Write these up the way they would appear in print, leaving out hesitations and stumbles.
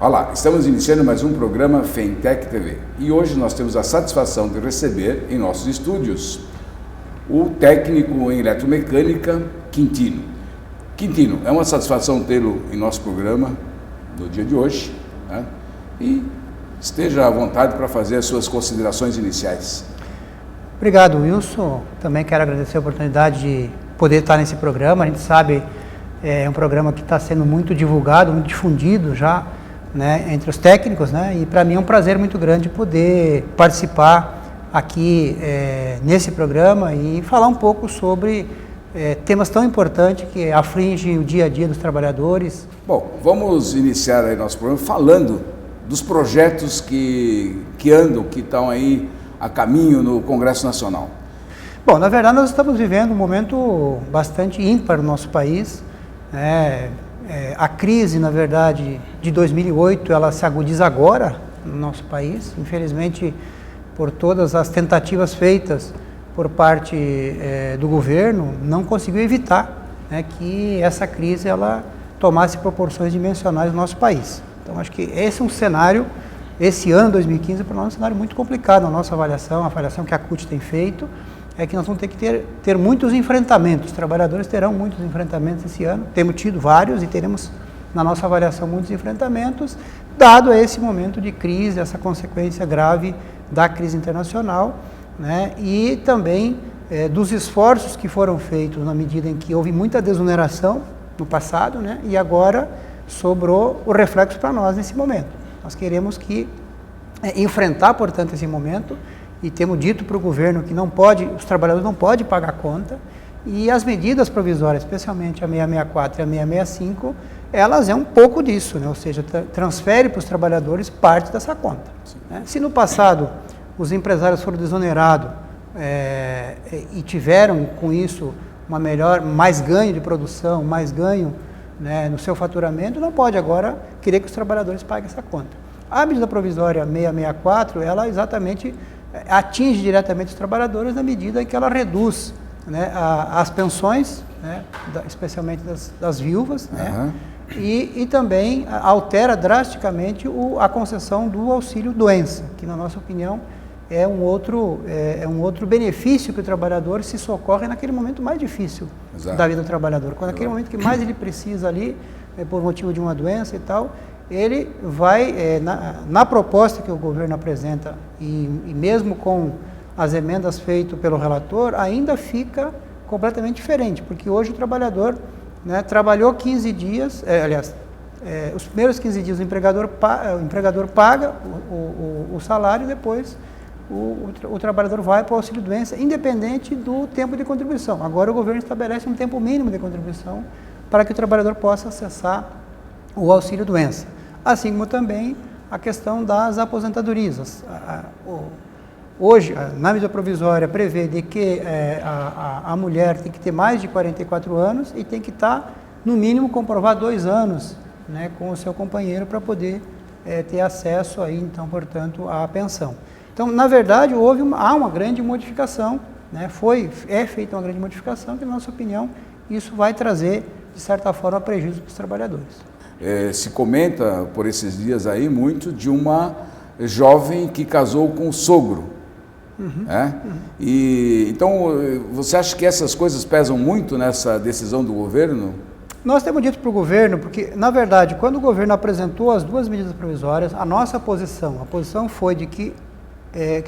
Olá, estamos iniciando mais um programa Fentech TV e hoje nós temos a satisfação de receber em nossos estúdios o técnico em eletromecânica Quintino. Quintino, é uma satisfação tê-lo em nosso programa no dia de hoje, né? E esteja à vontade para fazer as suas considerações iniciais. Obrigado, Wilson. Também quero agradecer a oportunidade de poder estar nesse programa. A gente sabe, é um programa que está sendo muito divulgado, muito difundido já, né, entre os técnicos, né? E para mim é um prazer muito grande poder participar aqui nesse programa e falar um pouco sobre temas tão importantes que afligem o dia a dia dos trabalhadores. Bom, vamos iniciar aí nosso programa falando dos projetos que andam, que estão aí a caminho no Congresso Nacional. Bom, na verdade nós estamos vivendo um momento bastante ímpar no nosso país, né? A crise, na verdade, de 2008, ela se agudiza agora no nosso país, infelizmente por todas as tentativas feitas por parte do governo, não conseguiu evitar, né, que essa crise ela tomasse proporções dimensionais no nosso país. Então acho que esse é um cenário, esse ano 2015 para nós é um cenário muito complicado na nossa avaliação, a avaliação que a CUT tem feito, é que nós vamos ter que ter muitos enfrentamentos, os trabalhadores terão muitos enfrentamentos esse ano, temos tido vários e teremos na nossa avaliação muitos enfrentamentos, dado esse momento de crise, essa consequência grave da crise internacional, né, e também dos esforços que foram feitos na medida em que houve muita desoneração no passado, né, e agora sobrou o reflexo para nós nesse momento. Nós queremos enfrentar, portanto, esse momento, e temos dito para o governo que não pode, os trabalhadores não podem pagar conta, e as medidas provisórias, especialmente a 664 e a 665, elas é um pouco disso, né? Ou seja, transfere para os trabalhadores parte dessa conta. Né? Se no passado os empresários foram desonerados e tiveram com isso mais ganho de produção, mais ganho, né, no seu faturamento, não pode agora querer que os trabalhadores paguem essa conta. A medida provisória 664, ela exatamente atinge diretamente os trabalhadores na medida em que ela reduz, né, as pensões, né, especialmente das viúvas, né, e também altera drasticamente a concessão do auxílio-doença, que na nossa opinião é um outro benefício que o trabalhador se socorre naquele momento mais difícil da vida do trabalhador. Quando naquele momento que mais ele precisa ali, por motivo de uma doença e tal, ele vai, na proposta que o governo apresenta e mesmo com as emendas feitas pelo relator, ainda fica completamente diferente, porque hoje o trabalhador, né, trabalhou 15 dias, os primeiros 15 dias o empregador paga o salário e depois o trabalhador vai para o auxílio-doença, independente do tempo de contribuição. Agora o governo estabelece um tempo mínimo de contribuição para que o trabalhador possa acessar o auxílio-doença. Assim como também a questão das aposentadorias. Hoje, na medida provisória, prevê de que a mulher tem que ter mais de 44 anos e tem que estar, no mínimo, comprovar 2 anos, né, com o seu companheiro para poder ter acesso, aí, então, portanto, à pensão. Então, na verdade, há uma grande modificação, né, é feita uma grande modificação que, na nossa opinião, isso vai trazer, de certa forma, prejuízo para os trabalhadores. Se comenta, por esses dias aí, muito de uma jovem que casou com o sogro. E, então, você acha que essas coisas pesam muito nessa decisão do governo? Nós temos dito para o governo, porque, na verdade, quando o governo apresentou as 2 medidas provisórias, a nossa posição, foi de que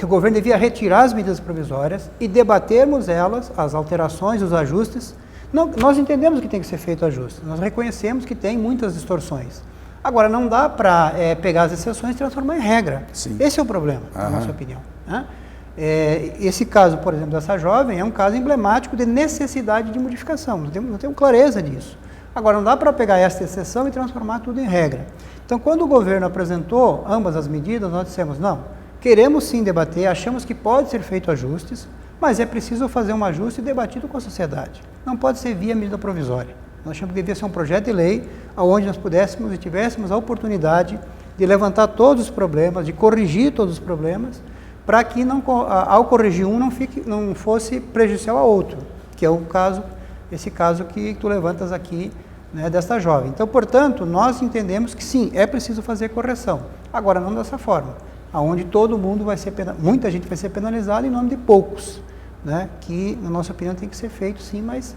o governo devia retirar as medidas provisórias e debatermos elas, as alterações, os ajustes. Nós entendemos que tem que ser feito ajuste, nós reconhecemos que tem muitas distorções. Agora, não dá para pegar as exceções e transformar em regra. Sim. Esse é o problema, na nossa opinião. Né? Esse caso, por exemplo, dessa jovem, é um caso emblemático de necessidade de modificação, nós temos clareza disso. Agora, não dá para pegar essa exceção e transformar tudo em regra. Então, quando o governo apresentou ambas as medidas, nós dissemos, não, queremos sim debater, achamos que pode ser feito ajustes, mas é preciso fazer um ajuste debatido com a sociedade. Não pode ser via medida provisória. Nós achamos que devia ser um projeto de lei onde nós pudéssemos e tivéssemos a oportunidade de levantar todos os problemas, de corrigir todos os problemas, para que ao corrigir um não fosse prejudicial ao outro, que é esse caso que tu levantas aqui né, desta jovem. Então, portanto, nós entendemos que sim, é preciso fazer correção. Agora, não dessa forma, onde todo mundo vai ser muita gente vai ser penalizada em nome de poucos, né, que, na nossa opinião, tem que ser feito sim, mas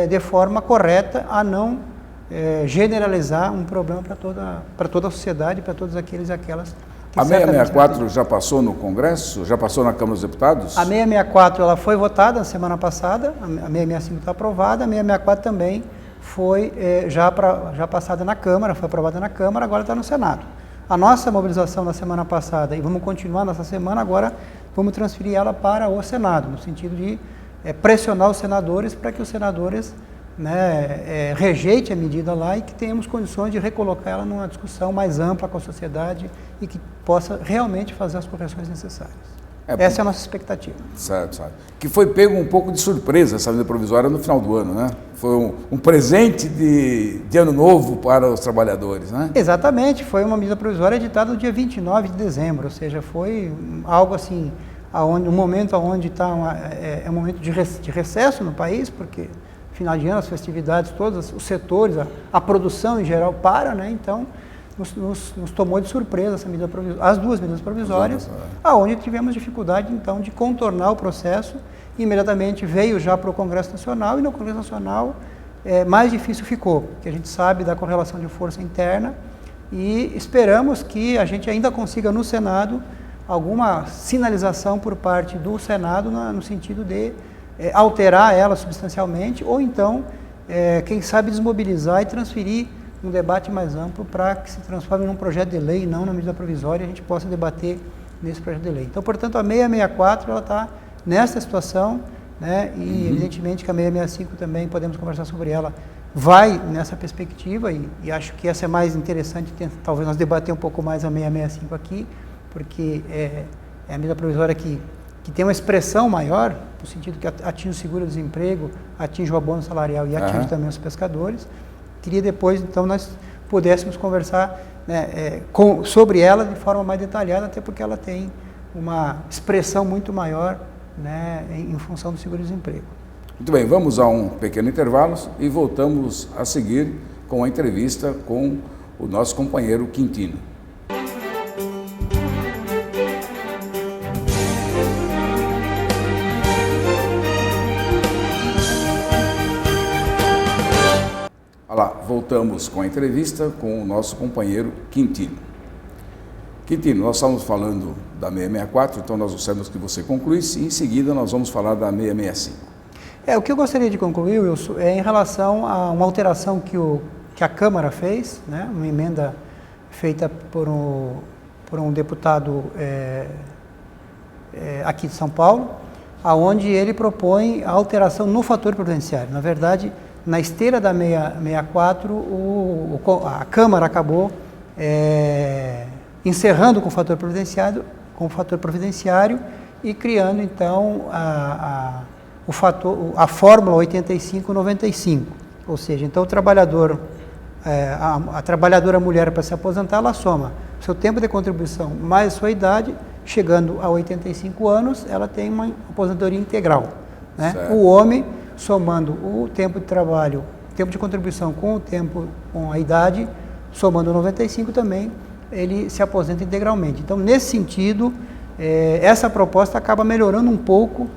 de forma correta, a não generalizar um problema para toda a sociedade, para todos aqueles e aquelas que a 664 já passou no Congresso? Já passou na Câmara dos Deputados? A 664 ela foi votada na semana passada, a 665 está aprovada, a 664 também foi já passada na Câmara, foi aprovada na Câmara, agora está no Senado. A nossa mobilização na semana passada, e vamos continuar nessa semana, agora vamos transferir ela para o Senado, no sentido de pressionar os senadores para que os senadores, né, rejeitem a medida lá e que tenhamos condições de recolocar ela numa discussão mais ampla com a sociedade e que possa realmente fazer as correções necessárias. Essa é a nossa expectativa. Certo. Que foi pego um pouco de surpresa essa medida provisória no final do ano, né? Foi um presente de ano novo para os trabalhadores, né? Exatamente, foi uma medida provisória editada no dia 29 de dezembro, ou seja, foi algo assim, um momento onde está um momento de recesso no país, porque final de ano, as festividades, todos os setores, a produção em geral para, né? Então, nos tomou de surpresa essa medida as duas medidas provisórias, aonde tivemos dificuldade, então, de contornar o processo. Imediatamente veio já para o Congresso Nacional, e no Congresso Nacional mais difícil ficou, porque a gente sabe da correlação de força interna, e esperamos que a gente ainda consiga no Senado alguma sinalização por parte do Senado no sentido de alterar ela substancialmente, ou então, quem sabe, desmobilizar e transferir um debate mais amplo para que se transforme num projeto de lei, não na medida provisória, e a gente possa debater nesse projeto de lei. Então, portanto, a 664 ela está nessa situação, né, e evidentemente que a 665 também, podemos conversar sobre ela, vai nessa perspectiva, e acho que essa é mais interessante, talvez nós debater um pouco mais a 665 aqui, porque é a medida provisória que tem uma expressão maior, no sentido que atinge o seguro-desemprego, atinge o abono salarial e atinge também os pescadores. Queria depois, então, nós pudéssemos conversar, né, sobre ela de forma mais detalhada, até porque ela tem uma expressão muito maior, né, em função do seguro-desemprego. Muito bem, vamos a um pequeno intervalo e voltamos a seguir com a entrevista com o nosso companheiro Quintino. Olá, voltamos com a entrevista com o nosso companheiro Quintino. Quintino, nós estamos falando da 664, então nós gostaríamos que você concluísse, e em seguida nós vamos falar da 665. O que eu gostaria de concluir, Wilson, é em relação a uma alteração que a Câmara fez, né, uma emenda feita por um deputado aqui de São Paulo, aonde ele propõe a alteração no fator previdenciário. Na verdade, na esteira da 664, a Câmara acabou encerrando com o fator providenciário e criando, então, a fórmula 85-95. Ou seja, então o trabalhador, a trabalhadora mulher, para se aposentar, ela soma seu tempo de contribuição mais sua idade, chegando a 85 anos, ela tem uma aposentadoria integral, né? O homem, somando o tempo de trabalho, o tempo de contribuição com a idade, somando 95 também, ele se aposenta integralmente. Então, nesse sentido, essa proposta acaba melhorando um pouco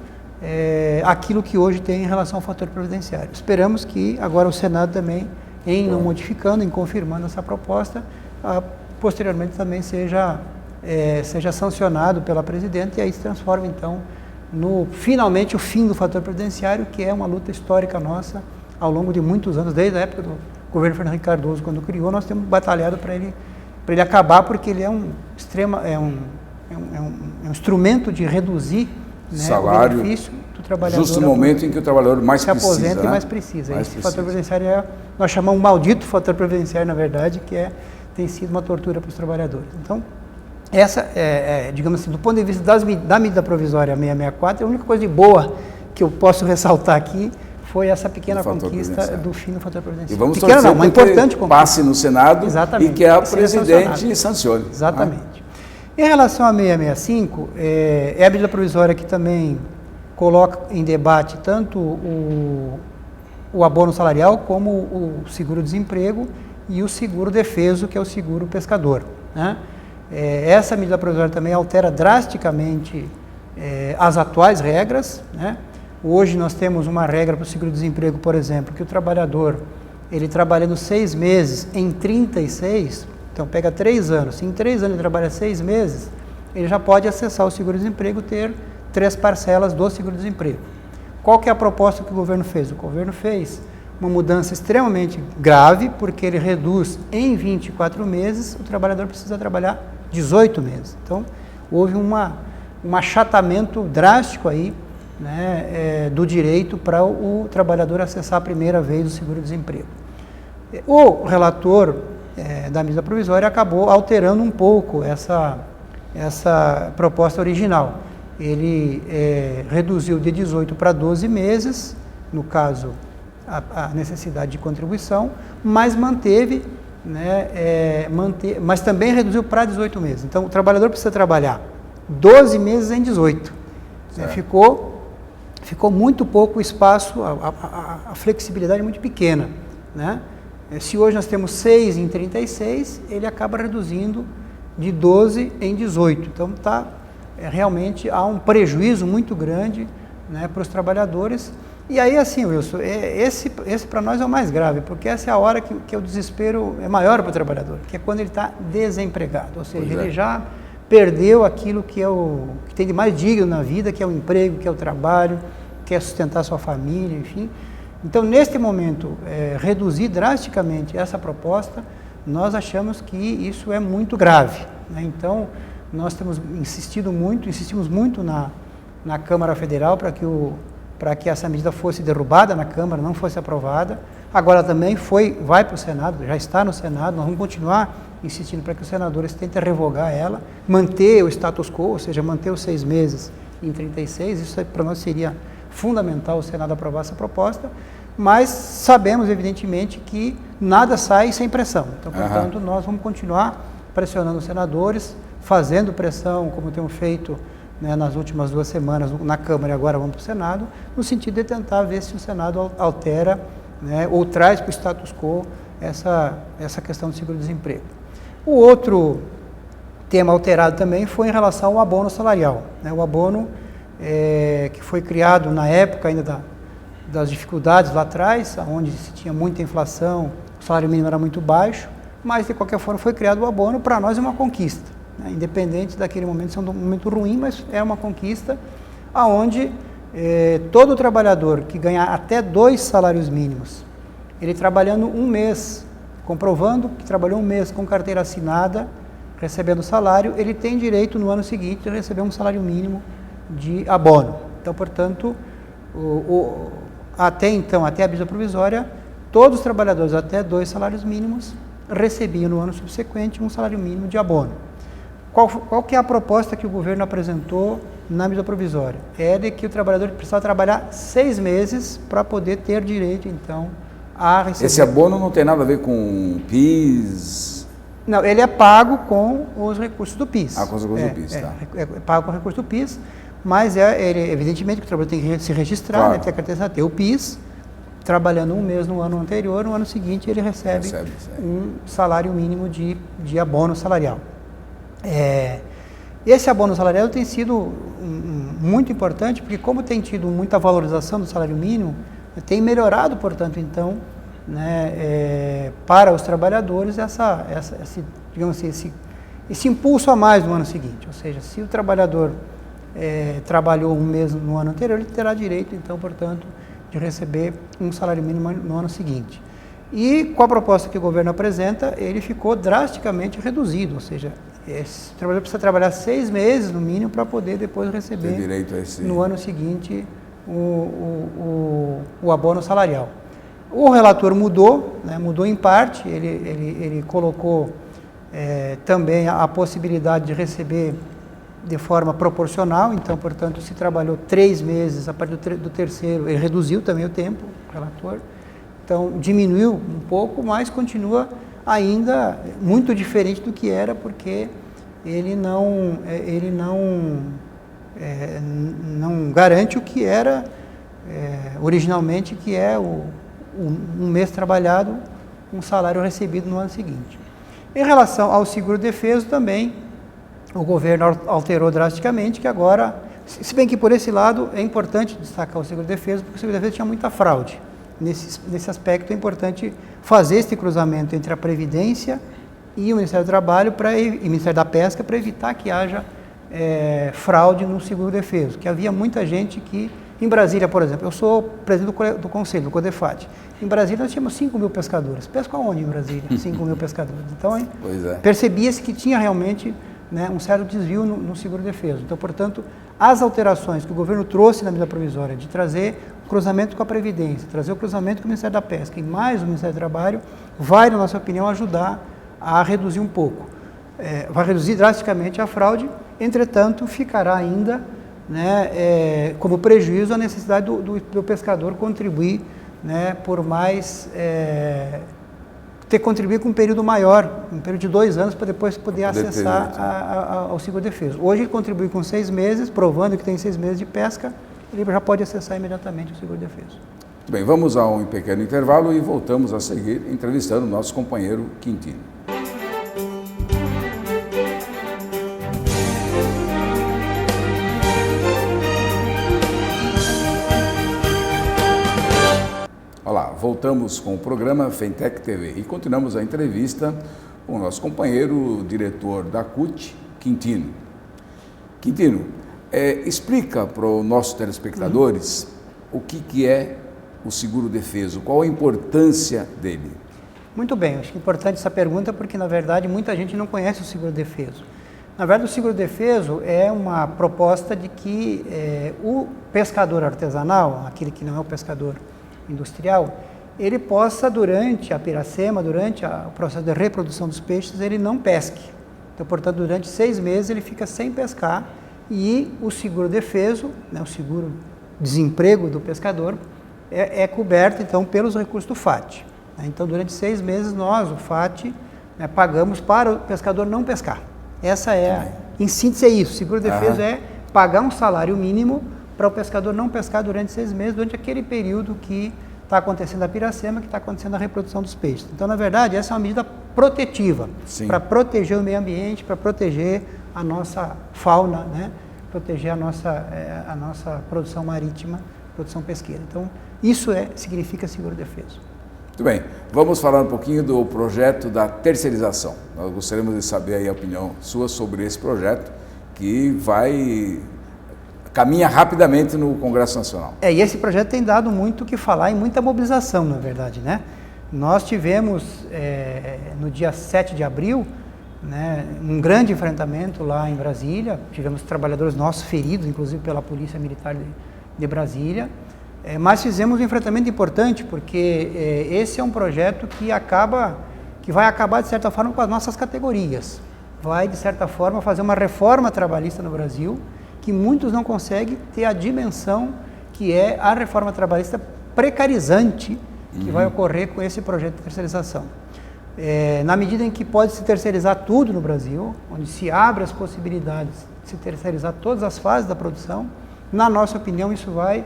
aquilo que hoje tem em relação ao fator previdenciário. Esperamos que agora o Senado também, em não modificando, em confirmando essa proposta, posteriormente também seja sancionado pela presidente, e aí se transforma, então, finalmente o fim do fator previdenciário, que é uma luta histórica nossa ao longo de muitos anos, desde a época do governo Fernando Henrique Cardoso, quando criou. Nós temos batalhado para ele acabar, porque ele é um instrumento de reduzir, né, salário, o benefício do trabalhador. Justo no momento em que o trabalhador mais se precisa, aposenta, né? E mais precisa. Esse fator previdenciário nós chamamos um maldito fator previdenciário, na verdade, que tem sido uma tortura para os trabalhadores. Então, essa digamos assim, do ponto de vista da medida provisória 664, a única coisa de boa que eu posso ressaltar aqui foi essa pequena conquista do fim do fator previdenciário. E vamos torcer uma importante conquista. Passe no Senado. Exatamente. E que a presidente sancione. Exatamente. Né? Em relação à 665, é a medida provisória que também coloca em debate tanto o abono salarial, como o seguro-desemprego e o seguro-defeso, que é o seguro pescador, né? Essa medida provisória também altera drasticamente as atuais regras, né? Hoje nós temos uma regra para o seguro-desemprego, por exemplo, que o trabalhador, ele trabalhando 6 meses em 36, então pega 3 anos, se em 3 anos ele trabalha 6 meses, ele já pode acessar o seguro-desemprego, ter 3 parcelas do seguro-desemprego. Qual que é a proposta que o governo fez? O governo fez uma mudança extremamente grave, porque ele reduz em 24 meses, o trabalhador precisa trabalhar 18 meses. Então, houve um achatamento drástico aí, né, do direito para o trabalhador acessar a primeira vez o seguro-desemprego. O relator da medida provisória acabou alterando um pouco essa proposta original. Ele reduziu de 18 para 12 meses, no caso, a necessidade de contribuição, mas manteve, né, mas também reduziu para 18 meses. Então, o trabalhador precisa trabalhar 12 meses em 18. Ficou muito pouco espaço, a flexibilidade é muito pequena, né? Se hoje nós temos 6 em 36, ele acaba reduzindo de 12 em 18. Então, realmente há um prejuízo muito grande, né, para os trabalhadores. E aí, assim, Wilson, esse para nós é o mais grave, porque essa é a hora que o desespero é maior para o trabalhador, que é quando ele está desempregado, ou seja, ele já perdeu aquilo que tem de mais digno na vida, que é o emprego, que é o trabalho, que é sustentar sua família, enfim. Então, neste momento, reduzir drasticamente essa proposta, nós achamos que isso é muito grave, né? Então, nós insistimos muito na Câmara Federal para que essa medida fosse derrubada na Câmara, não fosse aprovada. Agora também vai para o Senado, já está no Senado, nós vamos continuar insistindo para que os senadores tentem revogar ela, manter o status quo, ou seja, manter os 6 meses em 36, isso para nós seria fundamental o Senado aprovar essa proposta, mas sabemos, evidentemente, que nada sai sem pressão. Então, portanto, nós vamos continuar pressionando os senadores, fazendo pressão, como temos feito, né, nas últimas 2 semanas na Câmara e agora vamos para o Senado, no sentido de tentar ver se o Senado altera, né, ou traz para o status quo essa questão do seguro-desemprego. O outro tema alterado também foi em relação ao abono salarial, né? O abono que foi criado na época ainda das dificuldades lá atrás, onde se tinha muita inflação, o salário mínimo era muito baixo, mas de qualquer forma foi criado o abono. Para nós é uma conquista, né? Independente daquele momento ser um momento ruim, mas é uma conquista aonde todo trabalhador que ganhar até 2 salários mínimos, ele trabalhando 1 mês, comprovando que trabalhou 1 mês com carteira assinada, recebendo salário, ele tem direito no ano seguinte a receber um salário mínimo de abono. Então, portanto, até a medida provisória, todos os trabalhadores até 2 salários mínimos recebiam no ano subsequente um salário mínimo de abono. Qual que é a proposta que o governo apresentou na medida provisória? É de que o trabalhador precisava trabalhar 6 meses para poder ter direito, então, a receber. Esse abono não tem nada a ver com PIS? Não, ele é pago com os recursos do PIS. Com os recursos do PIS, tá. É pago com recursos do PIS, mas evidentemente que o trabalhador tem que se registrar, claro, né, ter a carteira, ter o PIS, trabalhando 1 mês no ano anterior, no ano seguinte ele recebe um salário mínimo de abono salarial. Esse abono salarial tem sido muito importante, porque como tem tido muita valorização do salário mínimo, tem melhorado, portanto, então, né, para os trabalhadores digamos assim, esse impulso a mais no ano seguinte. Ou seja, se o trabalhador trabalhou 1 mês no ano anterior, ele terá direito, então, portanto, de receber um salário mínimo no ano seguinte. E com a proposta que o governo apresenta, ele ficou drasticamente reduzido, ou seja, esse trabalhador precisa trabalhar 6 meses no mínimo para poder depois receber no ano seguinte o abono salarial. O relator mudou, né, mudou em parte, ele colocou também a possibilidade de receber de forma proporcional, então, portanto, se trabalhou 3 meses, a partir do terceiro, ele reduziu também o tempo, o relator, então diminuiu um pouco, mas continua ainda muito diferente do que era, porque ele não garante o que era originalmente, que é um mês trabalhado, um salário recebido no ano seguinte. Em relação ao seguro-defeso também, o governo alterou drasticamente, que agora, se bem que por esse lado é importante destacar o seguro-defeso, porque o seguro-defeso tinha muita fraude. Nesse aspecto é importante fazer esse cruzamento entre a Previdência e o Ministério do Trabalho e o Ministério da Pesca para evitar que haja fraude no seguro-defeso, que havia muita gente que, em Brasília, por exemplo, eu sou presidente do Conselho, do CODEFAT, em Brasília nós tínhamos 5 mil pescadores. Pescam aonde em Brasília? 5 mil pescadores. Então, percebia-se que tinha realmente, né, um certo desvio no seguro-defeso. Então, portanto, as alterações que o governo trouxe na medida provisória de trazer o cruzamento com a Previdência, trazer o cruzamento com o Ministério da Pesca e mais o Ministério do Trabalho, vai, na nossa opinião, ajudar a reduzir um pouco. Vai reduzir drasticamente a fraude, entretanto, ficará ainda, né, como prejuízo a necessidade do pescador contribuir, né, por mais, ter que contribuir com um período maior, um período de 2 anos, para depois poder acessar ao seguro-defeso. Hoje ele contribui com 6 meses, provando que tem 6 meses de pesca, ele já pode acessar imediatamente o seguro-defeso. Muito bem, vamos a um pequeno intervalo e voltamos a seguir entrevistando o nosso companheiro Quintino. Olá, voltamos com o programa Fentec TV e continuamos a entrevista com o nosso companheiro, diretor da CUT, Quintino. Quintino, explica para os nossos telespectadores o que é o seguro-defeso, qual a importância dele? Muito bem, acho que é importante essa pergunta porque, na verdade, muita gente não conhece o seguro-defeso. Na verdade, o seguro-defeso é uma proposta de que o pescador artesanal, aquele que não é o pescador industrial, ele possa, durante a piracema, durante o processo de reprodução dos peixes, ele não pesque. Então, portanto, durante 6 meses ele fica sem pescar e o seguro-defeso, né, o seguro-desemprego do pescador, é coberto, então, pelos recursos do FAT. Então, durante 6 meses, nós, o FAT, né, pagamos para o pescador não pescar. Essa em síntese, é isso. Seguro-defeso é pagar um salário mínimo para o pescador não pescar durante 6 meses, durante aquele período que está acontecendo a piracema, que está acontecendo a reprodução dos peixes. Então, na verdade, essa é uma medida protetiva, para proteger o meio ambiente, para proteger a nossa fauna, né? Proteger a nossa produção marítima, produção pesqueira. Então, isso significa seguro-defeso. Muito bem, vamos falar um pouquinho do projeto da terceirização. Nós gostaríamos de saber aí a opinião sua sobre esse projeto, que caminha rapidamente no Congresso Nacional. E esse projeto tem dado muito o que falar e muita mobilização, na verdade, né? Nós tivemos, no dia 7 de abril, né, um grande enfrentamento lá em Brasília, tivemos trabalhadores nossos feridos, inclusive pela Polícia Militar de Brasília, mas fizemos um enfrentamento importante, porque esse é um projeto que vai acabar, de certa forma, com as nossas categorias. Vai, de certa forma, fazer uma reforma trabalhista no Brasil, que muitos não conseguem ter a dimensão que é a reforma trabalhista precarizante que vai ocorrer com esse projeto de terceirização. Na medida em que pode se terceirizar tudo no Brasil, onde se abre as possibilidades de se terceirizar todas as fases da produção, na nossa opinião isso vai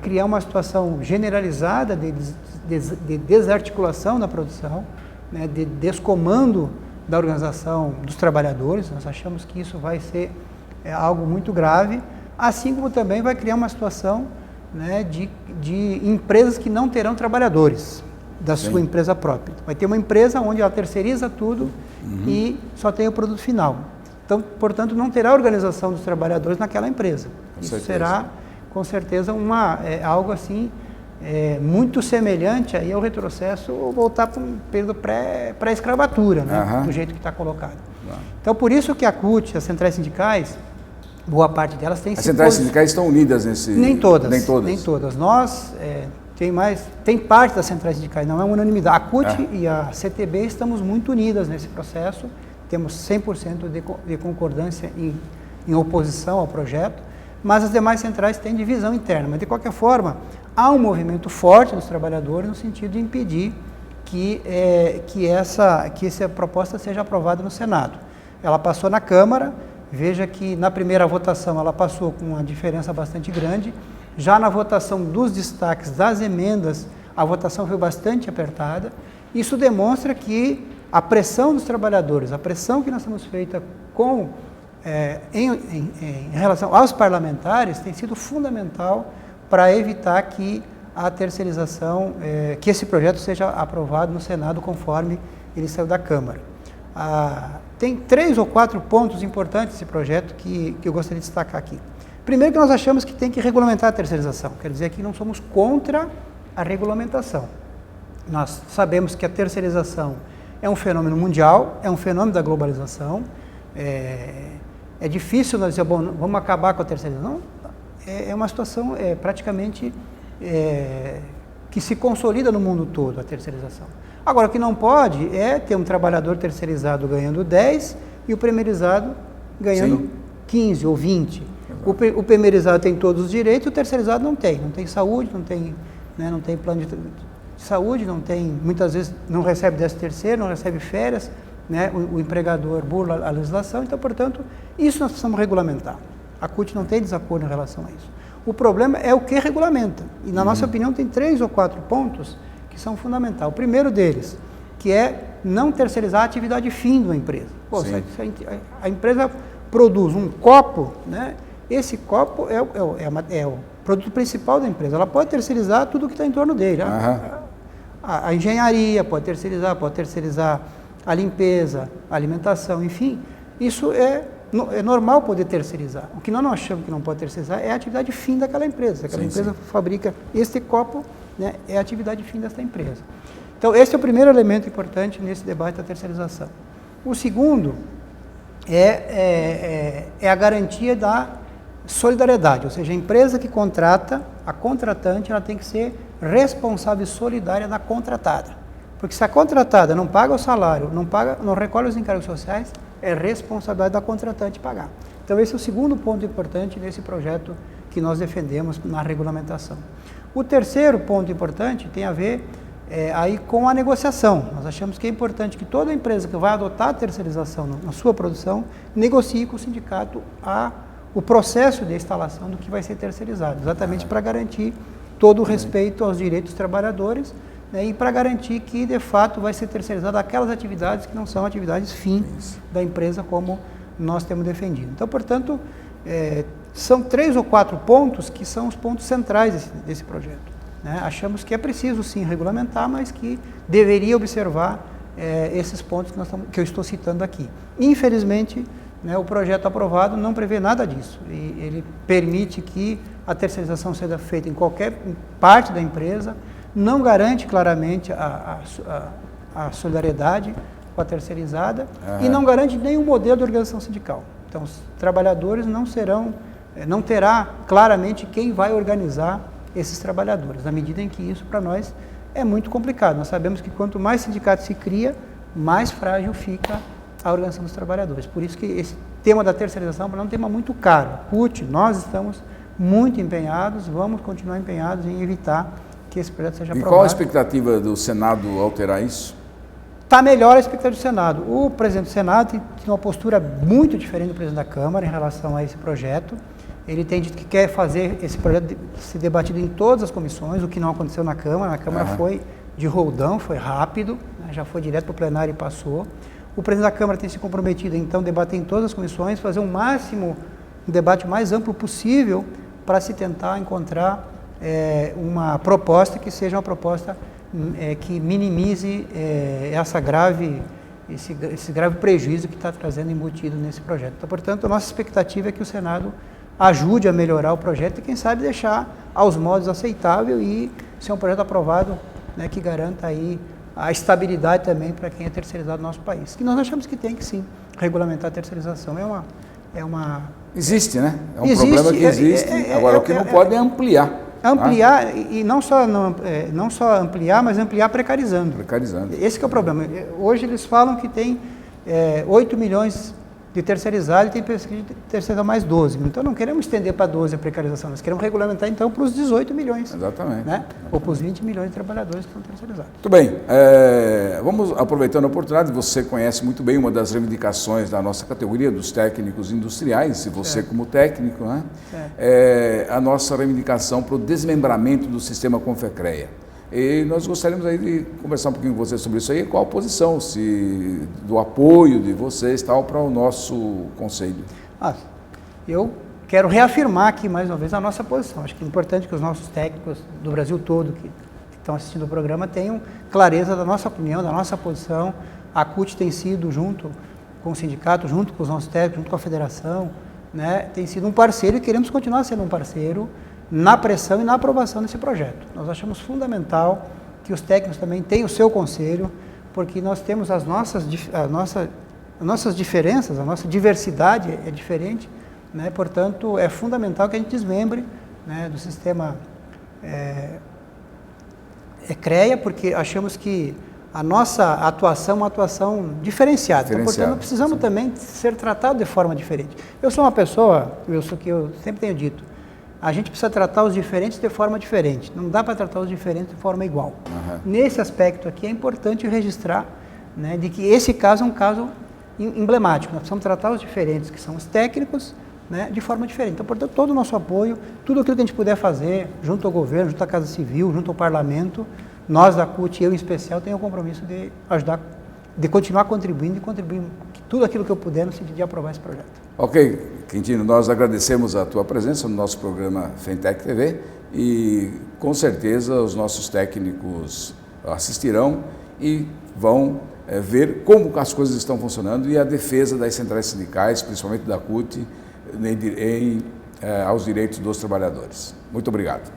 criar uma situação generalizada de desarticulação da produção, né, de descomando da organização dos trabalhadores. Nós achamos que isso vai ser algo muito grave, assim como também vai criar uma situação, né, de empresas que não terão trabalhadores da sua empresa própria. Vai ter uma empresa onde ela terceiriza tudo e só tem o produto final. Então, portanto, não terá organização dos trabalhadores naquela empresa. Isso será, com certeza, algo assim muito semelhante aí ao retrocesso, ou voltar para um período pré-escravatura, né, do jeito que está colocado. Então, por isso que a CUT, as centrais sindicais, boa parte delas tem... As centrais sindicais estão unidas nesse... Nem todas. Nós, tem parte das centrais sindicais, não é uma unanimidade. A CUT e a CTB estamos muito unidas nesse processo, temos 100% de concordância em oposição ao projeto, mas as demais centrais têm divisão interna. Mas, de qualquer forma, há um movimento forte dos trabalhadores no sentido de impedir que essa proposta seja aprovada no Senado. Ela passou na Câmara, veja que na primeira votação ela passou com uma diferença bastante grande, já na votação dos destaques das emendas a votação foi bastante apertada. Isso demonstra que a pressão dos trabalhadores, a pressão que nós temos feita em relação aos parlamentares tem sido fundamental para evitar que a terceirização, que esse projeto seja aprovado no Senado conforme ele saiu da Câmara. Tem 3 ou 4 pontos importantes desse projeto que eu gostaria de destacar aqui. Primeiro, que nós achamos que tem que regulamentar a terceirização, quer dizer que não somos contra a regulamentação. Nós sabemos que a terceirização é um fenômeno mundial, é um fenômeno da globalização. É difícil nós dizer, bom, vamos acabar com a terceirização. É uma situação praticamente que se consolida no mundo todo, a terceirização. Agora, o que não pode é ter um trabalhador terceirizado ganhando 10 e o primeirizado ganhando 15 ou 20. O primeirizado tem todos os direitos e o terceirizado não tem. Não tem saúde, não tem plano de saúde, muitas vezes não recebe 13º, não recebe férias, né? O empregador burla a legislação. Então, portanto, isso nós precisamos regulamentar. A CUT não tem desacordo em relação a isso. O problema é o que regulamenta. E, na nossa opinião, tem 3 ou 4 pontos que são fundamentais. O primeiro deles, que é não terceirizar a atividade fim de uma empresa. Pô, se a empresa produz um copo, né? Esse copo é o produto principal da empresa. Ela pode terceirizar tudo o que está em torno dele. A engenharia pode terceirizar a limpeza, a alimentação, enfim. Isso é normal poder terceirizar. O que nós não achamos que não pode terceirizar é a atividade fim daquela empresa. Se aquela empresa fabrica este copo, né, é a atividade fim dessa empresa. Então, esse é o primeiro elemento importante nesse debate da terceirização. O segundo é a garantia da solidariedade, ou seja, a empresa que contrata, a contratante, ela tem que ser responsável e solidária da contratada. Porque se a contratada não paga o salário, não recolhe os encargos sociais, é responsabilidade da contratante pagar. Então, esse é o segundo ponto importante nesse projeto que nós defendemos na regulamentação. O terceiro ponto importante tem a ver aí com a negociação. Nós achamos que é importante que toda empresa que vai adotar a terceirização na sua produção negocie com o sindicato o processo de instalação do que vai ser terceirizado, exatamente para garantir todo o respeito aos direitos dos trabalhadores, né, e para garantir que, de fato, vai ser terceirizado aquelas atividades que não são atividades fins da empresa, como nós temos defendido. Então, portanto, são 3 ou 4 pontos que são os pontos centrais desse projeto, né? Achamos que é preciso, sim, regulamentar, mas que deveria observar esses pontos que eu estou citando aqui. Infelizmente, né, o projeto aprovado não prevê nada disso. Ele permite que a terceirização seja feita em qualquer parte da empresa, não garante claramente a solidariedade com a terceirizada e não garante nenhum modelo de organização sindical. Então, os trabalhadores não terá claramente quem vai organizar esses trabalhadores, na medida em que isso, para nós, é muito complicado. Nós sabemos que quanto mais sindicato se cria, mais frágil fica a organização dos trabalhadores. Por isso que esse tema da terceirização é um tema muito caro. CUT, nós estamos muito empenhados, vamos continuar empenhados em evitar que esse projeto seja aprovado. E qual a expectativa do Senado alterar isso? Está melhor a expectativa do Senado. O presidente do Senado tem uma postura muito diferente do presidente da Câmara em relação a esse projeto. Ele tem dito que quer fazer esse projeto ser debatido em todas as comissões, o que não aconteceu na Câmara. A Câmara foi de roldão, foi rápido, né, já foi direto para o plenário e passou. O presidente da Câmara tem se comprometido, então, a debater em todas as comissões, fazer um debate mais amplo possível para se tentar encontrar uma proposta que seja uma proposta que minimize esse grave prejuízo que está trazendo embutido nesse projeto. Então, portanto, a nossa expectativa é que o Senado ajude a melhorar o projeto e, quem sabe, deixar aos modos aceitável e ser um projeto aprovado, né, que garanta aí a estabilidade também para quem é terceirizado no nosso país. Que nós achamos que tem que, sim, regulamentar a terceirização. Existe, né? É um problema que existe. Agora, o que não pode é ampliar. Ampliar, e não só ampliar, mas ampliar precarizando. Esse que é o problema. Hoje eles falam que tem 8 milhões de terceirizado e tem pesquisa de terceirizar mais 12. Então, não queremos estender para 12 a precarização, nós queremos regulamentar, então, para os 18 milhões. Exatamente. Né? Ou para os 20 milhões de trabalhadores que estão terceirizados. Muito bem. Vamos, aproveitando a oportunidade, você conhece muito bem uma das reivindicações da nossa categoria, dos técnicos industriais, e você como técnico, né? A nossa reivindicação para o desmembramento do sistema Confecreia. E nós gostaríamos aí de conversar um pouquinho com você sobre isso aí, qual a posição do apoio de vocês tal para o nosso conselho. Eu quero reafirmar aqui mais uma vez a nossa posição. Acho que é importante que os nossos técnicos do Brasil todo que estão assistindo o programa tenham clareza da nossa opinião, da nossa posição. A CUT tem sido, junto com o sindicato, junto com os nossos técnicos, junto com a federação, né, tem sido um parceiro e queremos continuar sendo um parceiro na pressão e na aprovação desse projeto. Nós achamos fundamental que os técnicos também tenham o seu conselho, porque nós temos as nossas diferenças, a nossa diversidade é diferente, né? Portanto, é fundamental que a gente desmembre, né, do sistema CREA, porque achamos que a nossa atuação é uma atuação diferenciada. Então, portanto, precisamos também ser tratados de forma diferente. Eu sou uma pessoa, Wilson, que eu sempre tenho dito, a gente precisa tratar os diferentes de forma diferente. Não dá para tratar os diferentes de forma igual. Nesse aspecto aqui é importante registrar, né, de que esse caso é um caso emblemático. Nós precisamos tratar os diferentes, que são os técnicos, né, de forma diferente. Então, portanto, todo o nosso apoio, tudo aquilo que a gente puder fazer, junto ao governo, junto à Casa Civil, junto ao Parlamento, nós da CUT, eu em especial, tenho o compromisso de ajudar, de continuar contribuindo e contribuir tudo aquilo que eu puder no sentido de aprovar esse projeto. Ok, Quintino, nós agradecemos a tua presença no nosso programa Fentec TV e com certeza os nossos técnicos assistirão e vão ver como as coisas estão funcionando e a defesa das centrais sindicais, principalmente da CUT, aos direitos dos trabalhadores. Muito obrigado.